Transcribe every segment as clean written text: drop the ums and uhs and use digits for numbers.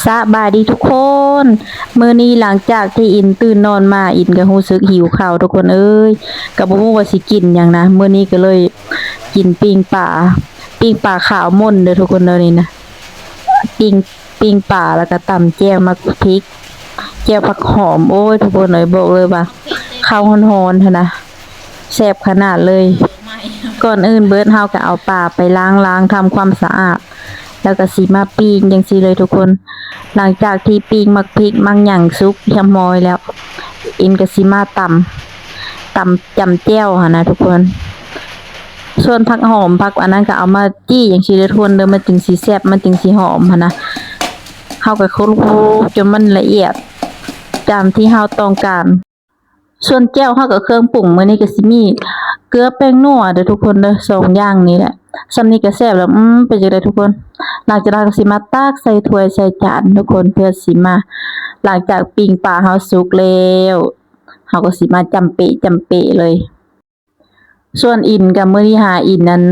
สบายดีทุกคนมื้อนี้หลังจากที่อินตื่นนอนมาอินก็รู้สึกหิวข้าวทุกคนเอ้ยก็บ่ฮู้ว่าสิกินหยังนะมื้อนี้ก็เลยกินปิ้งปลาขาวม่นเด้อทุกคนเด้อนี่นะปิ้งปลาแล้วก็ตำแจ่วมักพริกแจ่วผักหอมโอ้ยทุกคนเอ้ยบอกเลยว่าข้าวร้อนๆหั่นนะแซ่บขนาดเลยก่อนอื่นเบิดเฮาก็เอาปลาไปล้างทำความสะอาดแล้วก็สิมาปิ้งจังซี่เลยทุกคนหลังจากที่ปิ้งมักพริกมักหยังสุกเรียบร้อยแล้วอินก็สิมาตำจำแจ่วหั่นนะทุกคนส่วนผักหอมผักอันนั้นก็เอามาจี้อย่างซี่เลยทุกคนเด้อมันจึงสิแซ่บมันจึงสิหอมหั่นนะเฮาก็คลุกจนมันละเอียดตามที่เฮาต้องการส่วนแจ่วเฮาก็เครื่องปรุงมื้อนี้ก็สิมีเกลือแป้งนัวเด้อทุกคนเด้อ2อย่างนี้แหละซำนี้ก็แซ่บแล้วเป็นจังได๋ทุกคนหลังจากนั้นก็สิมาตักใส่ถ้วยใส่จานทุกคนเพื่อสิมาหลังจากปิ้งปลาเฮาสุกแล้วเฮาก็สิมาจำเปเลยส่วนอินกับมื้อนี้หาอินนั้น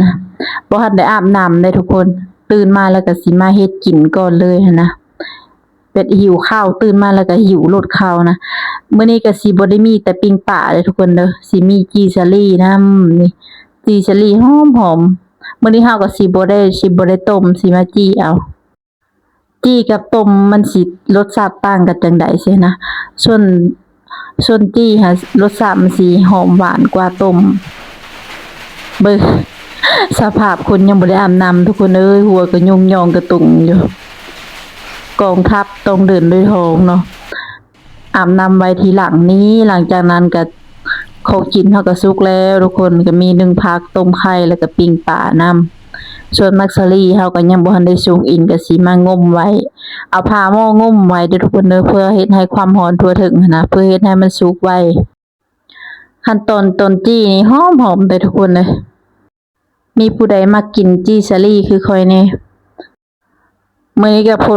บ่ทันได้อาบน้ำได้ทุกคนตื่นมาแล้วก็สิมาเฮ็ดกินก่อนเลยหั่นนะเป็ดหิวข้าวตื่นมาแล้วก็หิวโลดข้าวนะมื้อนี้ก็สิบ่ได้มีแต่ปิ้งปลาเด้อทุกคนเด้อสิมีจีซารี่นำนี่จีซารี่หอมมื้อนี้เฮาก็สิบ่ได้ต้มสิมาจี้เอาจี้กับต้มมันสิรสชาติต่างกันจังได๋ซินะส่วนจี้หารสชาติมันสิหอมหวานกว่าต้มเบิ่งสภาพคนยังบ่ได้อาบน้ำทุกคนเอ้ยหัวก็ยุ่งยองกระตุงอยู่กองทัพต้องเดินด้วยท้องเนาะอาบน้ำไว้ทีหลังนี้หลังจากนั้นก็เขากินเฮาก็สุกแล้วทุกคนก็มี1ผักต้มไข่แล้วก็ปิ้งปลานำส่วนมักซารีเฮาก็ยังบ่ทันได้สุกอินก็สิมางมไว้เอาผ้าหม้องมไว้เด้อทุกคนเด้อเพื่อเฮ็ดให้ความร้อนทั่วถึงนะเพื่อเฮ็ดให้มันสุกไวขั้นตอนต้นจี้นี่หอมเด้อทุกคนเด้อมีผู้ใดมักกินจี้ซารีคือข้อยแน่มื้อนี้ก็ฝ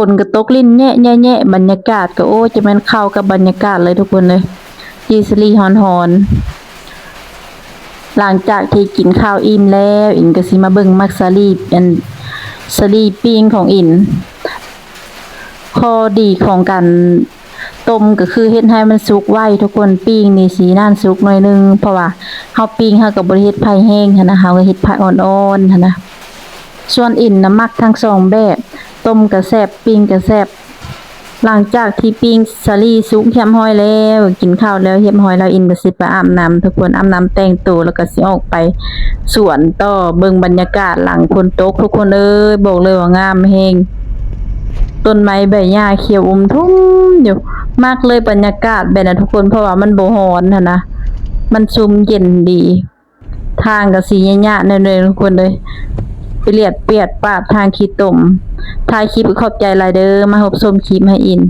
นก็ตกลิ้นแยะบรรยากาศก็โอ้จะแม่นเข้ากับบรรยากาศเลยทุกคนเลยจีซารีร้อนๆหลังจากที่กินข้าวอิ่มแล้วอินก็สิมาเบิ่งมักซารีเป็นซารีปิ้งของอินข้อดีของการต้มก็คือเฮ็ดให้มันสุกไวทุกคนปิ้งนี่สินานสุกหน่อยนึงเพราะว่าเฮาปิ้งเฮาก็บ่ได้เฮ็ดไฟแห้งหันนะเฮาก็เฮ็ดไฟอ่อนๆหันนะส่วนอินน่ะมักทั้ง2แบบต้มก็แซ่บปิ้งก็แซ่บหลังจากที่ปิ้งซารีสุกเรียบร้อยแล้วกินข้าวแล้วเรียบร้อยแล้วอินก็สิไปอาบน้ำทุกคนอาบน้ำแต่งตัวแล้วก็สิออกไปสวนต่อเบิ่งบรรยากาศหลังฝนตกทุกคนเอ้ยบอกเลยว่างามแฮงต้นไม้ใบหญ้าเขียวทุ่มอยู่มากเลยบรรยากาศแบบนั้นทุกคนเพราะว่ามันบ่ร้อนหั่นนะมันซุ่มเย็นดีทางก็สิหญ้าๆแน่ๆทุกคนเลยเปียดปาดทางขี้ตมถ่ายคลิปขอบใจหลายเด้อมารับชมคลิปให้อิน